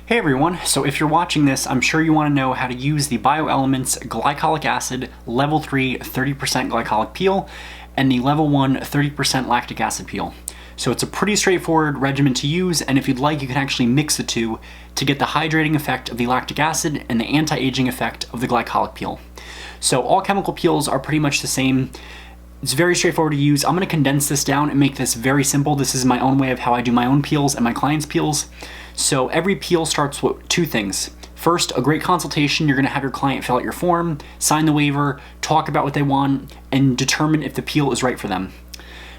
Hey everyone, so if you're watching this, I'm sure you want to know how to use the Bioelements Glycolic Acid Level 3 30% Glycolic Peel and the Level 1 30% Lactic Acid Peel. So it's a pretty straightforward regimen to use, and if you'd like, you can actually mix the two to get the hydrating effect of the lactic acid and the anti-aging effect of the glycolic peel. So all chemical peels are pretty much the same. It's very straightforward to use. I'm going to condense this down and make this very simple. This is my own way of how I do my own peels and my clients' peels. So every peel starts with two things. First, a great consultation. You're going to have your client fill out your form, sign the waiver, talk about what they want, and determine if the peel is right for them.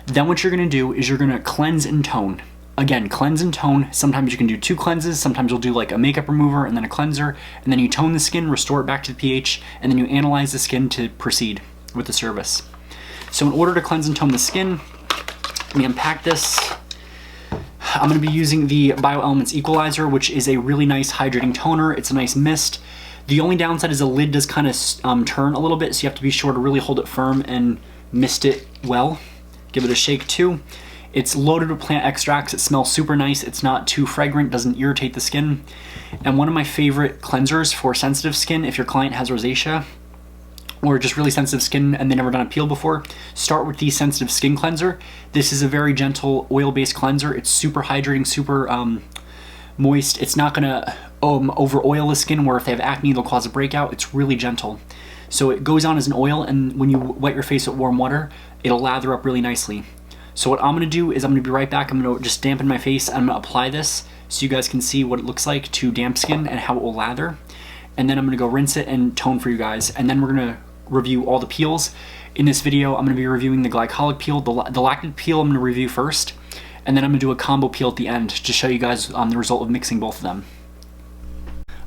Then what you're going to do is you're going to cleanse and tone. Again, cleanse and tone. Sometimes you can do two cleanses. Sometimes you'll do like a makeup remover and then a cleanser, and then you tone the skin, restore it back to the pH, and then you analyze the skin to proceed with the service. So in order to cleanse and tone the skin, let me unpack this. I'm going to be using the Bioelements Equalizer, which is a really nice hydrating toner. It's a nice mist. The only downside is the lid does kind of turn a little bit, so you have to be sure to really hold it firm and mist it well. Give it a shake too. It's loaded with plant extracts. It smells super nice. It's not too fragrant, doesn't irritate the skin. And one of my favorite cleansers for sensitive skin, if your client has rosacea or just really sensitive skin and they've never done a peel before, start with the sensitive skin cleanser. This is a very gentle oil-based cleanser. It's super hydrating, super moist. It's not gonna over oil the skin where if they have acne they'll cause a breakout. It's really gentle. So it goes on as an oil, and when you wet your face with warm water, it'll lather up really nicely. So what I'm gonna do is I'm gonna be right back. I'm gonna just dampen my face and I'm gonna apply this so you guys can see what it looks like to damp skin and how it will lather. And then I'm gonna go rinse it and tone for you guys. And then we're gonna review all the peels. In this video, I'm gonna be reviewing the glycolic peel. The lactic peel I'm gonna review first, and then I'm gonna do a combo peel at the end to show you guys the result of mixing both of them.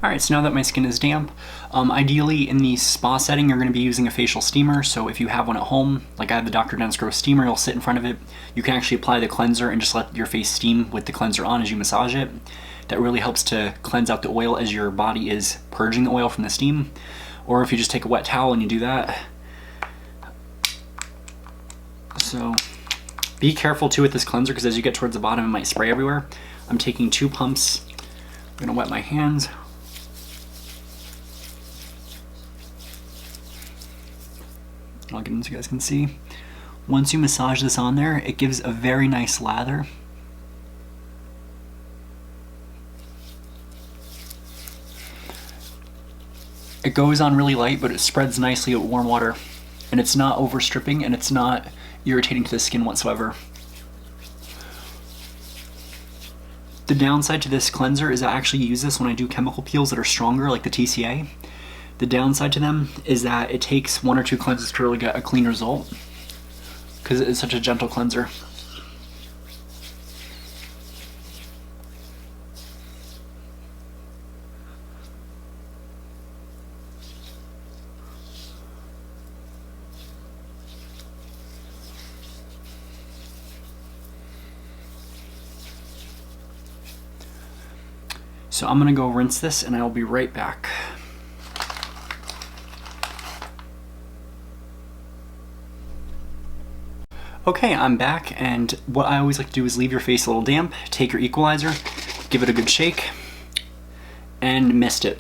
Alright, so now that my skin is damp, ideally in the spa setting you're going to be using a facial steamer. So if you have one at home, like I have the Dr. Dennis Gross steamer, you'll sit in front of it. You can actually apply the cleanser and just let your face steam with the cleanser on as you massage it. That really helps to cleanse out the oil as your body is purging the oil from the steam. Or if you just take a wet towel and you do that. So be careful too with this cleanser, because as you get towards the bottom it might spray everywhere. I'm taking 2 pumps. I'm going to wet my hands. I'll get in so you guys can see. Once you massage this on there, it gives a very nice lather. It goes on really light, but it spreads nicely with warm water. And it's not overstripping, and it's not irritating to the skin whatsoever. The downside to this cleanser is I actually use this when I do chemical peels that are stronger, like the TCA. The downside to them is that it takes 1 or 2 cleanses to really get a clean result, because it is such a gentle cleanser. So I'm gonna go rinse this and I'll be right back. Okay, I'm back, and what I always like to do is leave your face a little damp, take your equalizer, give it a good shake, and mist it.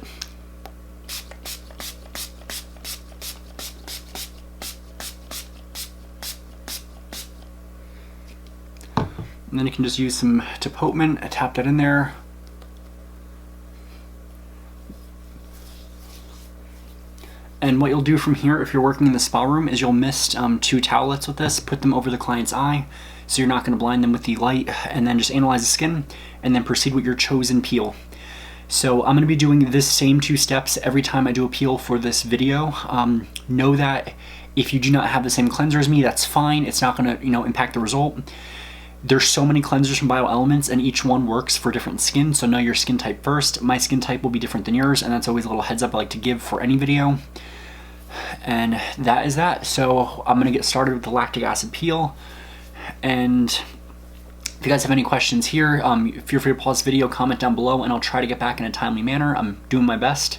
And then you can just use some Topotment, tap that in there. And what you'll do from here, if you're working in the spa room, is you'll mist 2 towelettes with this, put them over the client's eye, so you're not going to blind them with the light, and then just analyze the skin, and then proceed with your chosen peel. So I'm going to be doing this same 2 steps every time I do a peel for this video. Know that if you do not have the same cleanser as me, that's fine. It's not going to, impact the result. There's so many cleansers from Bioelements, and each one works for different skin, so know your skin type first. My skin type will be different than yours, and that's always a little heads up I like to give for any video. And that is that. So I'm going to get started with the lactic acid peel. And if you guys have any questions here, feel free to pause the video, comment down below, and I'll try to get back in a timely manner. I'm doing my best.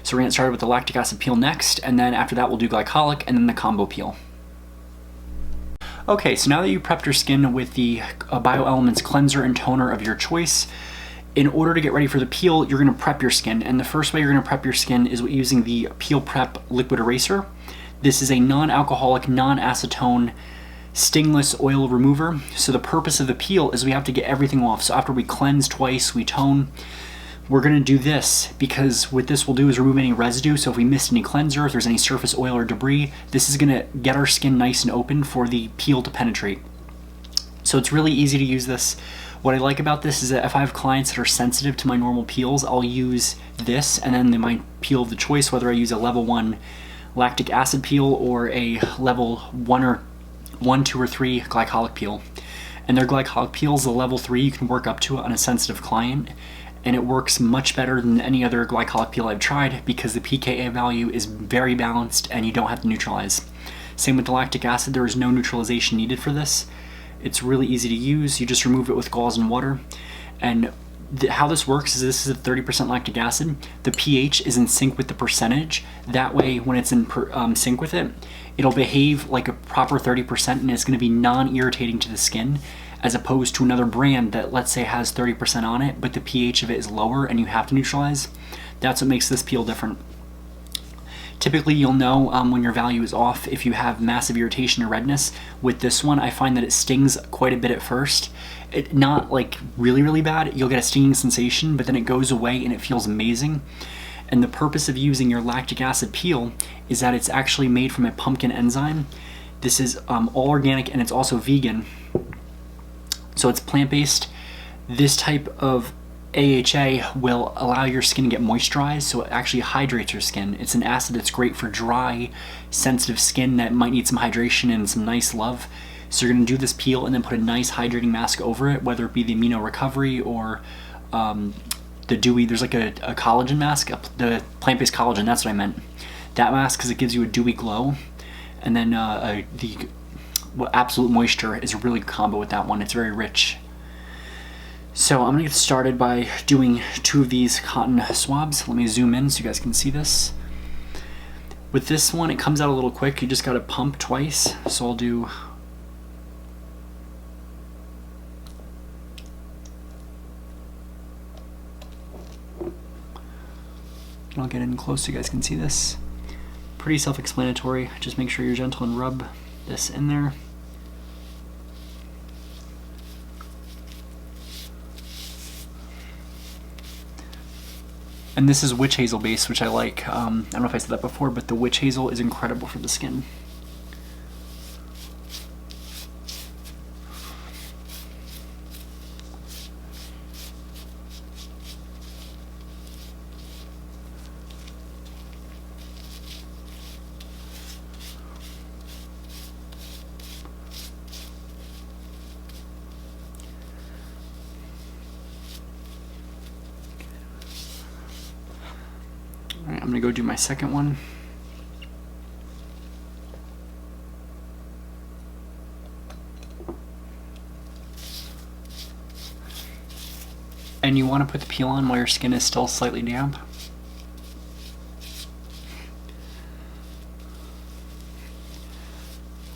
So we're going to get started with the lactic acid peel next, and then after that we'll do glycolic and then the combo peel. Okay, so now that you prepped your skin with the Bioelements cleanser and toner of your choice, In order to get ready for the peel, you're gonna prep your skin, and the first way you're gonna prep your skin is using the Peel Prep Liquid Eraser. This is a non-alcoholic, non-acetone, stingless oil remover. So the purpose of the peel is we have to get everything off. So after we cleanse twice, we tone, we're gonna do this because what this will do is remove any residue. So if we missed any cleanser, if there's any surface oil or debris, this is gonna get our skin nice and open for the peel to penetrate. So it's really easy to use this. What I like about this is that if I have clients that are sensitive to my normal peels, I'll use this and then my peel of the choice, whether I use a level 1 lactic acid peel or a level 1, 2, or 3 glycolic peel. And their glycolic peels, the level 3, you can work up to it on a sensitive client, and it works much better than any other glycolic peel I've tried because the pKa value is very balanced and you don't have to neutralize. Same with the lactic acid, there is no neutralization needed for this. It's really easy to use. You just remove it with gauze and water. And how this works is this is a 30% lactic acid. The pH is in sync with the percentage. That way, when it's in sync with it, it'll behave like a proper 30% and it's going to be non-irritating to the skin, as opposed to another brand that, let's say, has 30% on it, but the pH of it is lower and you have to neutralize. That's what makes this peel different. Typically, you'll know when your value is off if you have massive irritation or redness. With this one, I find that it stings quite a bit at first. Not like really, really bad. You'll get a stinging sensation, but then it goes away and it feels amazing. And the purpose of using your lactic acid peel is that it's actually made from a pumpkin enzyme. This is all organic and it's also vegan. So it's plant-based. This type of AHA will allow your skin to get moisturized, so it actually hydrates your skin. It's an acid that's great for dry, sensitive skin that might need some hydration and some nice love. So you're going to do this peel and then put a nice hydrating mask over it, whether it be the Amino Recovery or the dewy, there's like a collagen mask, the plant-based collagen, that's what I meant. That mask, because it gives you a dewy glow. And then the Absolute Moisture is a really good combo with that one. It's very rich. So I'm gonna get started by doing 2 of these cotton swabs. Let me zoom in so you guys can see this. With this one, it comes out a little quick. You just gotta pump twice. So I'll do I'll get in close so you guys can see this. Pretty self-explanatory. Just make sure you're gentle and rub this in there. And this is witch hazel base, which I like. I don't know if I said that before, but the witch hazel is incredible for the skin. Alright, I'm gonna go do my second one. And you want to put the peel on while your skin is still slightly damp.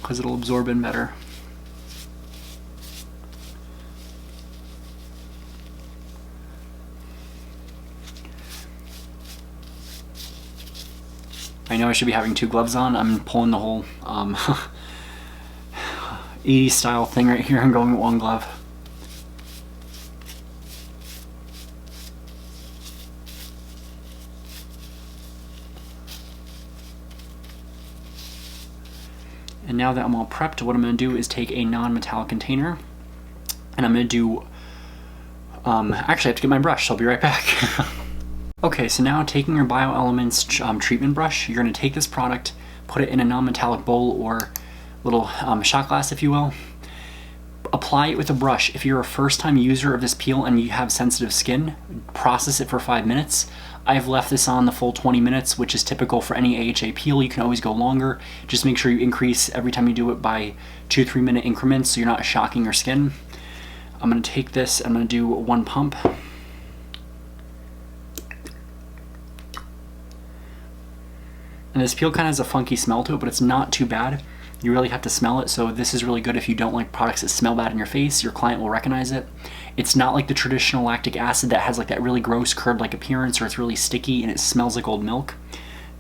Because it'll absorb in better. I know I should be having 2 gloves on. I'm pulling the whole 80s style thing right here. I'm going with 1 glove. And now that I'm all prepped, what I'm going to do is take a non-metallic container, and I'm going to do, actually I have to get my brush, so I'll be right back. Okay, so now taking your Bioelements treatment brush, you're going to take this product, put it in a non-metallic bowl or little shot glass, if you will. Apply it with a brush. If you're a first-time user of this peel and you have sensitive skin, process it for 5 minutes. I've left this on the full 20 minutes, which is typical for any AHA peel. You can always go longer. Just make sure you increase every time you do it by 2-3 minute increments so you're not shocking your skin. I'm going to take this, I'm going to do 1 pump. And this peel kind of has a funky smell to it, but it's not too bad. You really have to smell it, so this is really good if you don't like products that smell bad in your face. Your client will recognize it. It's not like the traditional lactic acid that has like that really gross curd-like appearance, or it's really sticky and it smells like old milk.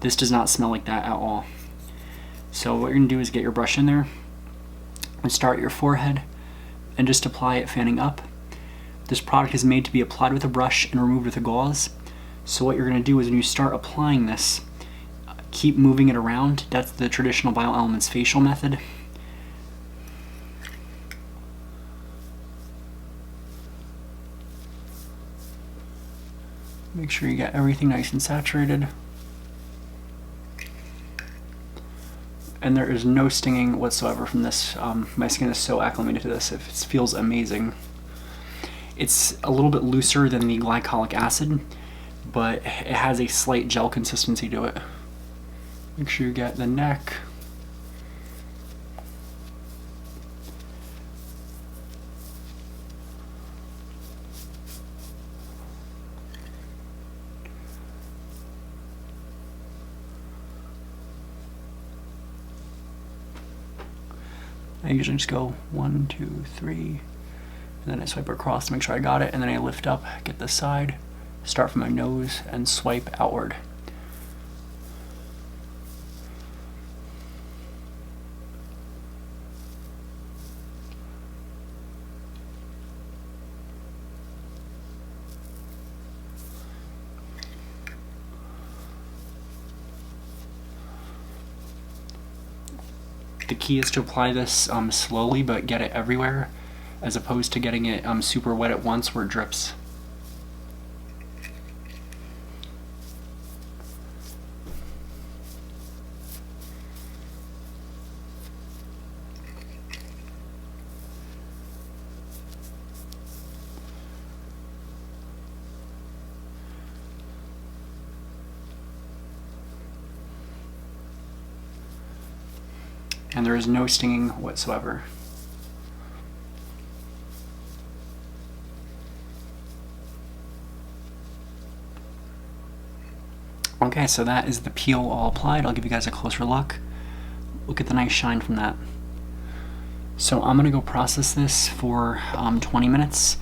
This does not smell like that at all. So what you're gonna do is get your brush in there and start at your forehead and just apply it fanning up. This product is made to be applied with a brush and removed with a gauze. So what you're gonna do is when you start applying this, keep moving it around. That's the traditional Bioelements facial method. Make sure you get everything nice and saturated. And there is no stinging whatsoever from this. My skin is so acclimated to this, it feels amazing. It's a little bit looser than the glycolic acid, but it has a slight gel consistency to it. Make sure you get the neck. I usually just go 1, 2, 3, and then I swipe across to make sure I got it, and then I lift up, get this side, start from my nose, and swipe outward. The key is to apply this slowly, but get it everywhere, as opposed to getting it super wet at once where it drips. And there is no stinging whatsoever. Okay, so that is the peel all applied. I'll give you guys a closer look. Look at the nice shine from that. So I'm gonna go process this for 20 minutes,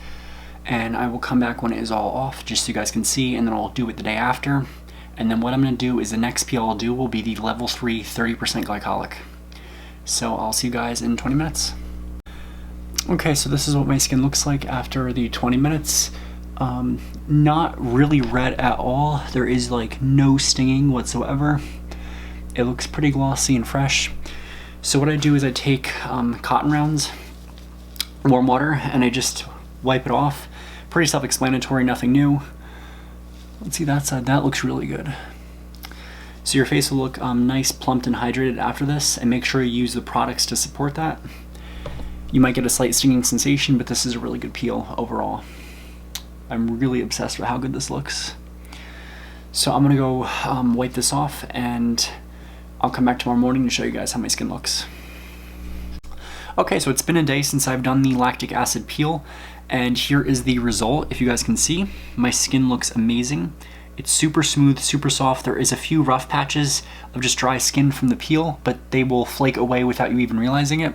and I will come back when it is all off, just so you guys can see, and then I'll do it the day after. And then what I'm gonna do is the next peel I'll do will be the level 3 30% glycolic. So I'll see you guys in 20 minutes. Okay, so this is what my skin looks like after the 20 minutes. Not really red at all. There is like no stinging whatsoever. It looks pretty glossy and fresh. So what I do is I take cotton rounds, warm water, and I just wipe it off. Pretty self-explanatory, nothing new. Let's see that side, that looks really good. So your face will look nice, plumped, and hydrated after this, and make sure you use the products to support that. You might get a slight stinging sensation, but this is a really good peel overall. I'm really obsessed with how good this looks. So I'm gonna go wipe this off, and I'll come back tomorrow morning to show you guys how my skin looks. Okay, so it's been a day since I've done the lactic acid peel, and here is the result. If you guys can see, my skin looks amazing. It's super smooth, super soft. There is a few rough patches of just dry skin from the peel, but they will flake away without you even realizing it.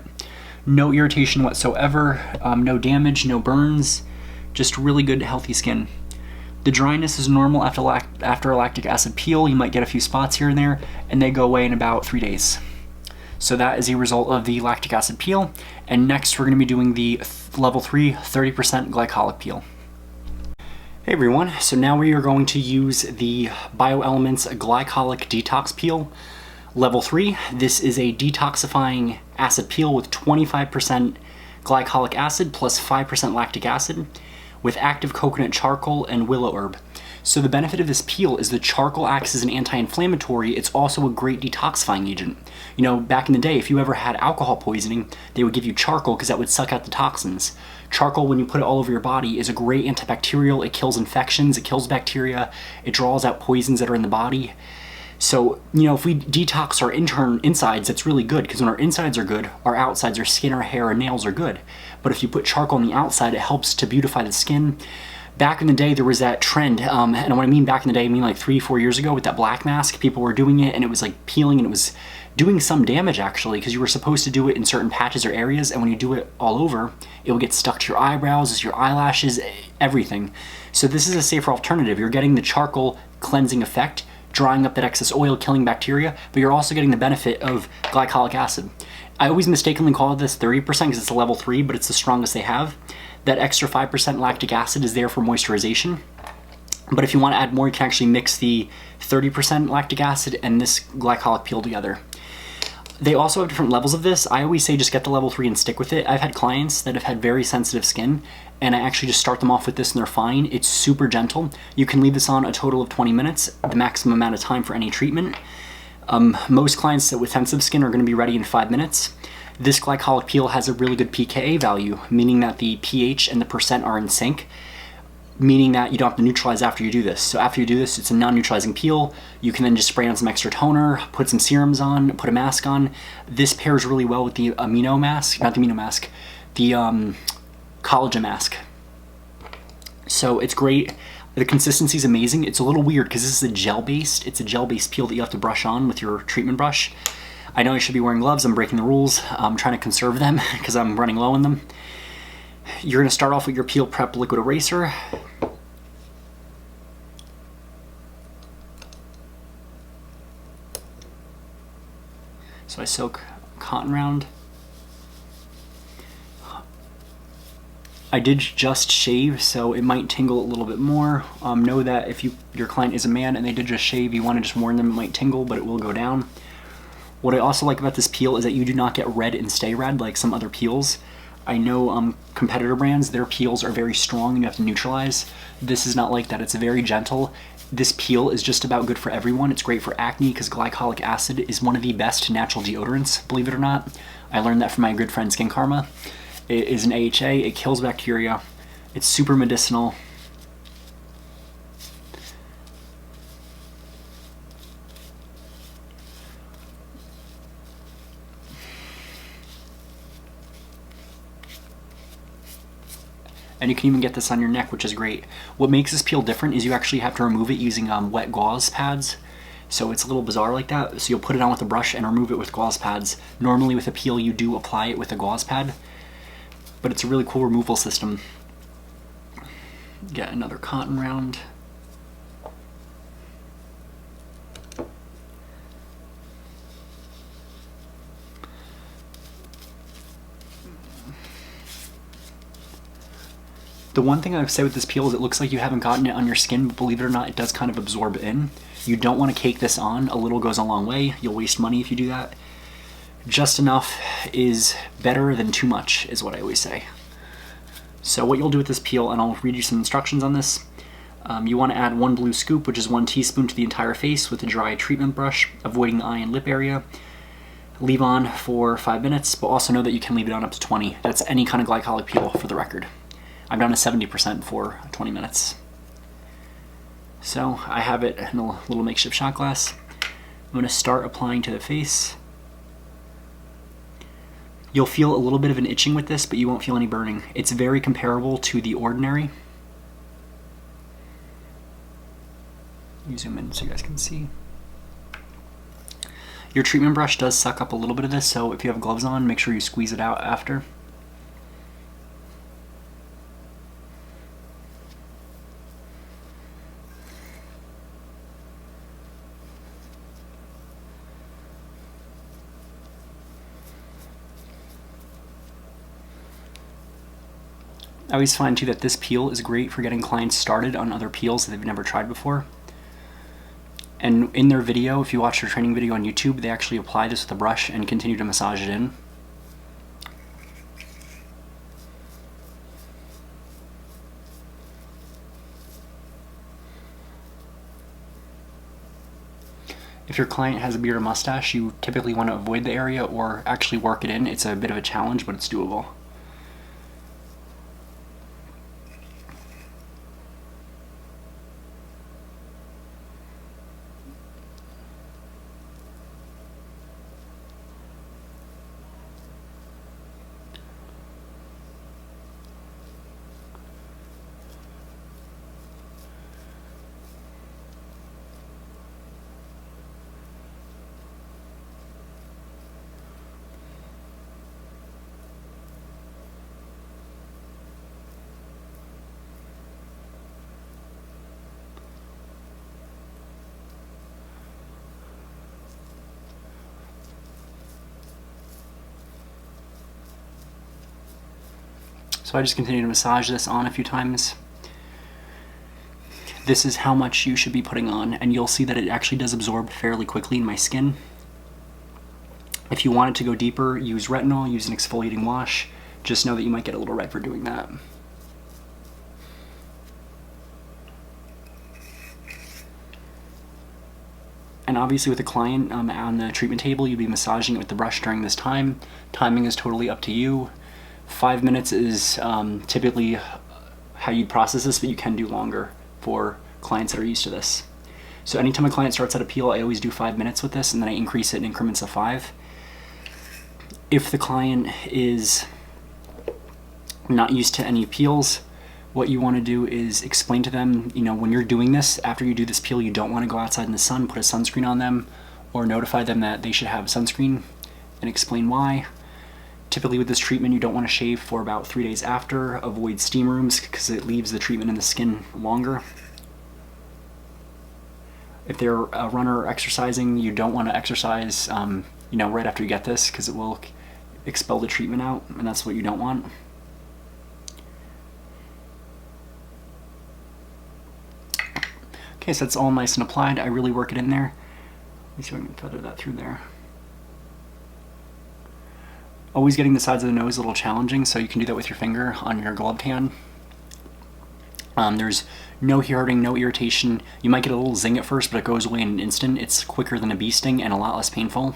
No irritation whatsoever, no damage, no burns, just really good, healthy skin. The dryness is normal after a lactic acid peel. You might get a few spots here and there, and they go away in about 3 days. So that is a result of the lactic acid peel. And next we're gonna be doing the level 3 30% glycolic peel. Hey everyone, so now we are going to use the Bioelements Glycolic Detox Peel, level 3. This is a detoxifying acid peel with 25% glycolic acid plus 5% lactic acid with active coconut charcoal and willow herb. So the benefit of this peel is the charcoal acts as an anti-inflammatory. It's also a great detoxifying agent. You know, back in the day, if you ever had alcohol poisoning, they would give you charcoal because that would suck out the toxins. Charcoal, when you put it all over your body, is a great antibacterial. It kills infections, it kills bacteria, it draws out poisons that are in the body. So, you know, if we detox our insides, it's really good, because when our insides are good, our outsides, our skin, our hair, our nails are good. But if you put charcoal on the outside, it helps to beautify the skin, back in the day, there was that trend, and when I mean back in the day, I mean like 3-4 years ago with that black mask. People were doing it, and it was like peeling, and it was doing some damage actually, because you were supposed to do it in certain patches or areas, and when you do it all over, it will get stuck to your eyebrows, your eyelashes, everything. So this is a safer alternative. You're getting the charcoal cleansing effect, drying up that excess oil, killing bacteria, but you're also getting the benefit of glycolic acid. I always mistakenly call this 30% because it's a level 3, but it's the strongest they have. That extra 5% lactic acid is there for moisturization. But if you want to add more, you can actually mix the 30% lactic acid and this glycolic peel together. They also have different levels of this. I always say just get the level 3 and stick with it. I've had clients that have had very sensitive skin, and I actually just start them off with this and they're fine. It's super gentle. You can leave this on a total of 20 minutes, the maximum amount of time for any treatment. Most clients with sensitive skin are going to be ready in 5 minutes. This glycolic peel has a really good pKa value, meaning that the pH and the percent are in sync, meaning that you don't have to neutralize after you do this. So after you do this, it's a non-neutralizing peel. You can then just spray on some extra toner, put some serums on, put a mask on. This pairs really well with the amino mask, not the amino mask, the collagen mask. So it's great. The consistency is amazing. It's a little weird because this is a gel-based. It's a gel-based peel that you have to brush on with your treatment brush. I know I should be wearing gloves. I'm breaking the rules. I'm trying to conserve them because I'm running low on them. You're going to start off with your Peel Prep liquid eraser. So I soak cotton round. I did just shave, so it might tingle a little bit more. Know that if your client is a man and they did just shave, you want to just warn them it might tingle, but it will go down. What I also like about this peel is that you do not get red and stay red like some other peels. I know competitor brands, their peels are very strong and you have to neutralize. This is not like that. It's very gentle. This peel is just about good for everyone. It's great for acne because glycolic acid is one of the best natural deodorants, believe it or not. I learned that from my good friend Skin Karma. It is an AHA, it kills bacteria. It's super medicinal. And you can even get this on your neck, which is great. What makes this peel different is you actually have to remove it using wet gauze pads. So it's a little bizarre like that. So you'll put it on with a brush and remove it with gauze pads. Normally with a peel, you do apply it with a gauze pad, but it's a really cool removal system. Get another cotton round. The one thing I would say with this peel is it looks like you haven't gotten it on your skin, but believe it or not, it does kind of absorb in. You don't want to cake this on. A little goes a long way. You'll waste money if you do that. Just enough is better than too much, is what I always say. So what you'll do with this peel, and I'll read you some instructions on this. You want to add 1 blue scoop, which is 1 teaspoon to the entire face with a dry treatment brush, avoiding the eye and lip area. Leave on for 5 minutes, but also know that you can leave it on up to 20. That's any kind of glycolic peel for the record. I've done a 70% for 20 minutes. So I have it in a little makeshift shot glass. I'm going to start applying to the face. You'll feel a little bit of an itching with this, but you won't feel any burning. It's very comparable to the Ordinary. Let me zoom in so you guys can see. Your treatment brush does suck up a little bit of this, so if you have gloves on, make sure you squeeze it out after. I always find too that this peel is great for getting clients started on other peels that they've never tried before. And in their video, if you watch their training video on YouTube, they actually apply this with a brush and continue to massage it in. If your client has a beard or mustache, you typically want to avoid the area or actually work it in. It's a bit of a challenge, but it's doable. So I just continue to massage this on a few times. This is how much you should be putting on, and you'll see that it actually does absorb fairly quickly in my skin. If you want it to go deeper, use retinol, use an exfoliating wash. Just know that you might get a little red for doing that. And obviously with a client on the treatment table, you'd be massaging it with the brush during this time. Timing is totally up to you. 5 minutes is typically how you'd process this, but you can do longer for clients that are used to this. So anytime a client starts at a peel, I always do 5 minutes with this, and then I increase it in increments of 5. If the client is not used to any peels, what you want to do is explain to them, you know, when you're doing this, after you do this peel, you don't want to go outside in the sun, put a sunscreen on them, or notify them that they should have sunscreen, and explain why. Typically with this treatment, you don't want to shave for about 3 days after. Avoid steam rooms because it leaves the treatment in the skin longer. If they're a runner or exercising, you don't want to exercise you know, right after you get this, because it will expel the treatment out, and that's what you don't want. Okay, so that's all nice and applied. I really work it in there. Let me see if I can feather that through there. Always getting the sides of the nose a little challenging, so you can do that with your finger on your gloved hand. There's no hurting, no irritation. You might get a little zing at first, but it goes away in an instant. It's quicker than a bee sting and a lot less painful.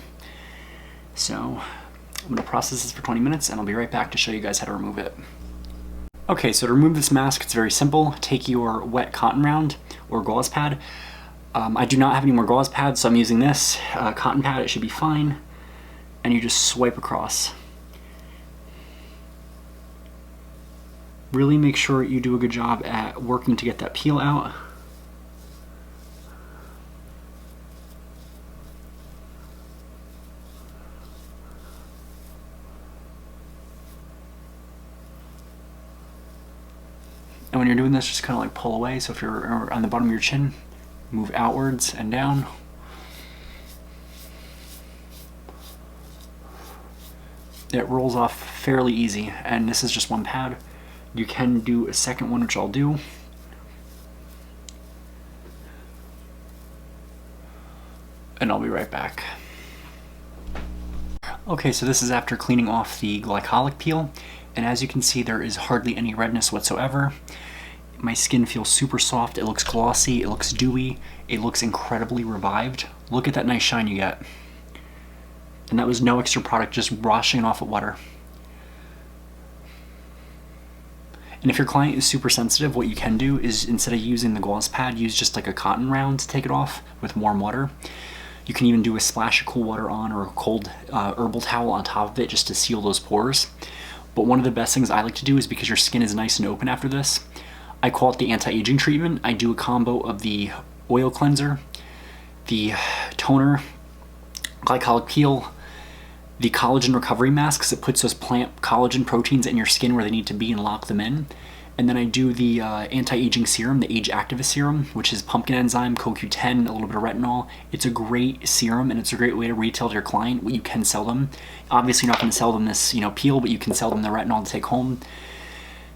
So I'm going to process this for 20 minutes, and I'll be right back to show you guys how to remove it. Okay, so to remove this mask, it's very simple. Take your wet cotton round or gauze pad. I do not have any more gauze pads, so I'm using this cotton pad. It should be fine. And you just swipe across. Really make sure you do a good job at working to get that peel out. And when you're doing this, just kind of like pull away. So if you're on the bottom of your chin, move outwards and down. It rolls off fairly easy, and this is just one pad. You can do a second one, which I'll do. And I'll be right back. Okay, so this is after cleaning off the glycolic peel, and as you can see, there is hardly any redness whatsoever. My skin feels super soft, it looks glossy, it looks dewy, it looks incredibly revived. Look at that nice shine you get. And that was no extra product, just washing it off with water. And if your client is super sensitive, what you can do is, instead of using the gauze pad, use just like a cotton round to take it off with warm water. You can even do a splash of cool water on, or a cold herbal towel on top of it, just to seal those pores. But one of the best things I like to do is, because your skin is nice and open after this, I call it the anti-aging treatment. I do a combo of the oil cleanser, the toner, glycolic peel, the collagen recovery masks that puts those plant collagen proteins in your skin where they need to be and lock them in. And then I do the anti-aging serum, the Age Activist Serum, which is pumpkin enzyme, CoQ10, a little bit of retinol. It's a great serum, and it's a great way to retail to your client. You can sell them. Obviously, you're not going to sell them this, peel, but you can sell them the retinol to take home.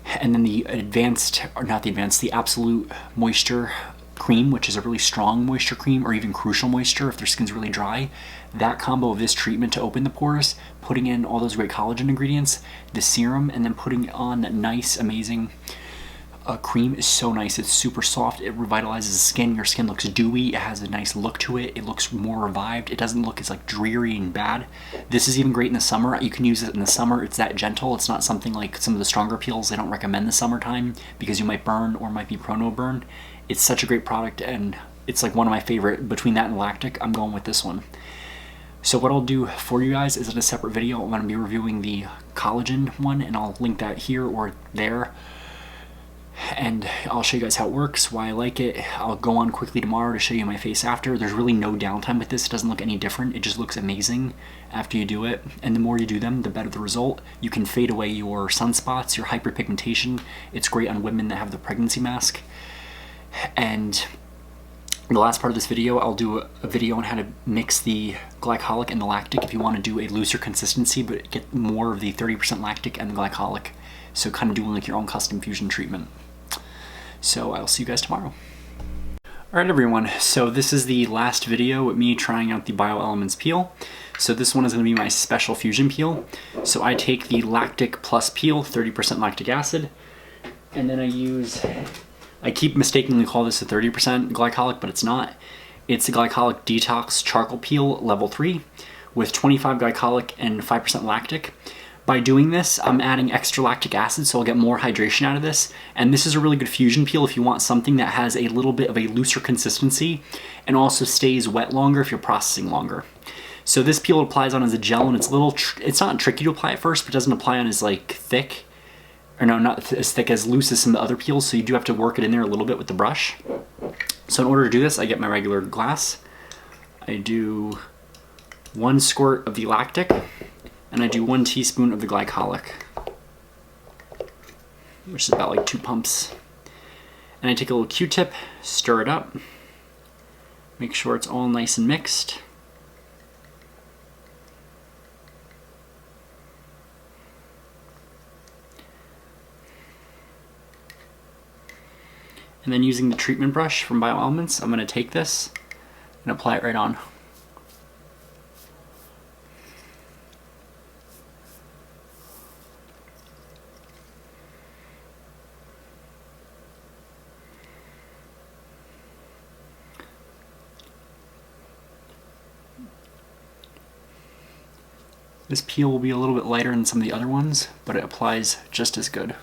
And then the the Absolute Moisture Cream, which is a really strong moisture cream, or even Crucial Moisture if their skin's really dry. That combo of this treatment to open the pores, putting in all those great collagen ingredients, the serum, and then putting on that nice, amazing cream is so nice. It's super soft. It revitalizes the skin. Your skin looks dewy. It has a nice look to it. It looks more revived. It doesn't look as like dreary and bad. This is even great in the summer. You can use it in the summer. It's that gentle. It's not something like some of the stronger peels. They don't recommend the summertime because you might burn or might be prone to burn. It's such a great product, and it's like one of my favorite. Between that and Lactic, I'm going with this one. So what I'll do for you guys is, in a separate video, I'm going to be reviewing the collagen one, and I'll link that here or there. And I'll show you guys how it works, why I like it. I'll go on quickly tomorrow to show you my face after. There's really no downtime with this. It doesn't look any different. It just looks amazing after you do it. And the more you do them, the better the result. You can fade away your sunspots, your hyperpigmentation. It's great on women that have the pregnancy mask. And the last part of this video, I'll do a video on how to mix the glycolic and the lactic if you want to do a looser consistency, but get more of the 30% lactic and the glycolic. So kind of doing like your own custom fusion treatment. So I'll see you guys tomorrow. Alright everyone, so this is the last video with me trying out the Bioelements peel. So this one is going to be my special fusion peel. So I take the Lactic Plus peel, 30% lactic acid, and then I keep mistakenly call this a 30% glycolic, but it's not. It's the Glycolic Detox Charcoal Peel Level 3 with 25 glycolic and 5% lactic. By doing this, I'm adding extra lactic acid, so I'll get more hydration out of this. And this is a really good fusion peel if you want something that has a little bit of a looser consistency and also stays wet longer if you're processing longer. So this peel applies on as a gel, and it's not tricky to apply at first, but it doesn't apply on as like thick, or no, not as thick, as loose as some of the other peels, so you do have to work it in there a little bit with the brush. So in order to do this, I get my regular glass. I do 1 squirt of the lactic, and I do 1 teaspoon of the glycolic, which is about like 2 pumps. And I take a little Q-tip, stir it up, make sure it's all nice and mixed. And then using the treatment brush from Bioelements, I'm going to take this and apply it right on. This peel will be a little bit lighter than some of the other ones, but it applies just as good.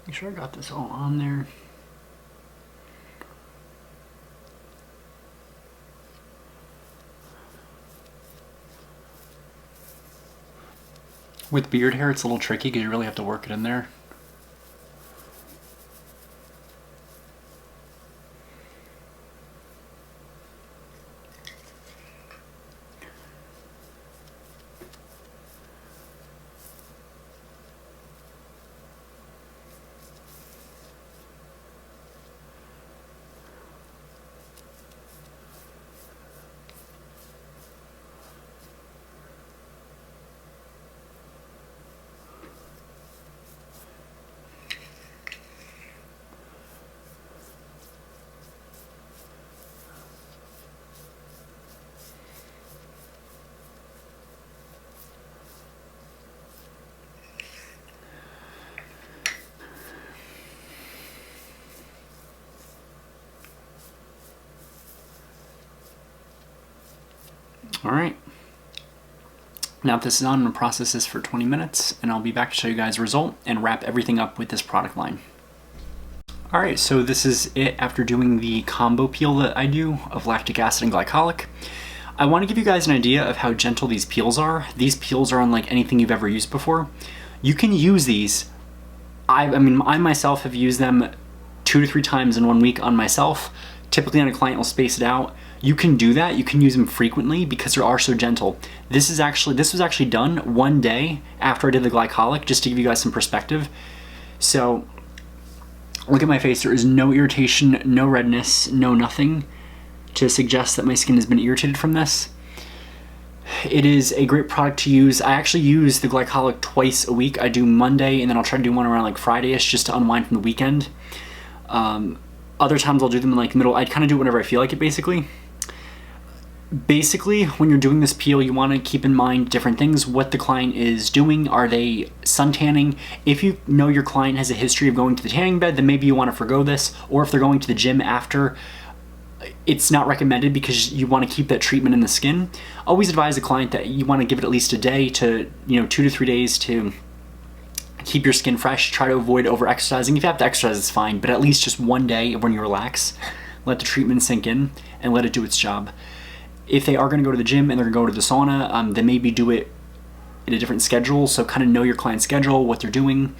Make sure I got this all on there. With beard hair, it's a little tricky because you really have to work it in there. All right. Now if this is on, I'm going to process this for 20 minutes, and I'll be back to show you guys the result and wrap everything up with this product line. All right, so this is it after doing the combo peel that I do of lactic acid and glycolic. I want to give you guys an idea of how gentle these peels are. These peels are unlike anything you've ever used before. You can use these. I myself have used them 2 to 3 times in 1 week on myself. Typically on a client, will space it out. You can do that. You can use them frequently because they are so gentle. This was actually done 1 day after I did the glycolic, just to give you guys some perspective. So look at my face. There is no irritation, no redness, no nothing to suggest that my skin has been irritated from this. It is a great product to use. I actually use the glycolic twice a week. I do Monday, and then I'll try to do one around like Friday-ish just to unwind from the weekend. Other times I'll do them in like middle. I kind of do it whenever I feel like it, basically. Basically, when you're doing this peel, you want to keep in mind different things, what the client is doing. Are they sun tanning? If you know your client has a history of going to the tanning bed, then maybe you want to forgo this. Or if they're going to the gym after, it's not recommended because you want to keep that treatment in the skin. Always advise the client that you want to give it at least a day to, 2 to 3 days to keep your skin fresh. Try to avoid over exercising. If you have to exercise, it's fine, but at least just one day when you relax, let the treatment sink in and let it do its job. If they are going to go to the gym and they're going to go to the sauna, then maybe do it in a different schedule. So kind of know your client's schedule, what they're doing.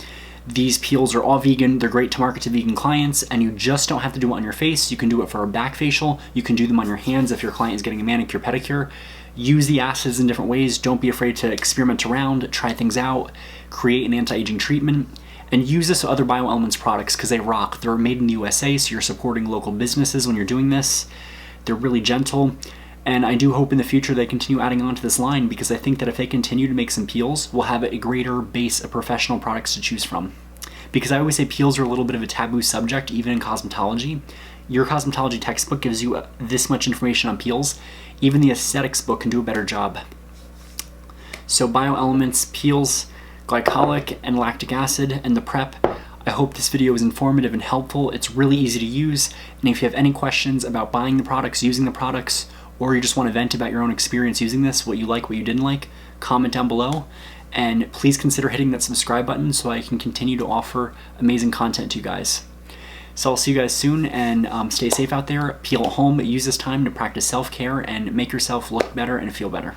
These peels are all vegan. They're great to market to vegan clients, and you just don't have to do it on your face. You can do it for a back facial. You can do them on your hands if your client is getting a manicure, pedicure. Use the acids in different ways. Don't be afraid to experiment around, try things out, create an anti-aging treatment, and use this with other Bioelements products because they rock. They're made in the USA, so you're supporting local businesses when you're doing this. They're really gentle. And I do hope in the future they continue adding on to this line, because I think that if they continue to make some peels, we'll have a greater base of professional products to choose from. Because I always say peels are a little bit of a taboo subject, even in cosmetology. Your cosmetology textbook gives you this much information on peels. Even the aesthetics book can do a better job. So Bioelements, peels, glycolic, and lactic acid, and the prep. I hope this video was informative and helpful. It's really easy to use. And if you have any questions about buying the products, using the products, or you just want to vent about your own experience using this, what you like, what you didn't like, comment down below. And please consider hitting that subscribe button so I can continue to offer amazing content to you guys. So I'll see you guys soon, and stay safe out there. Peel at home. Use this time to practice self-care and make yourself look better and feel better.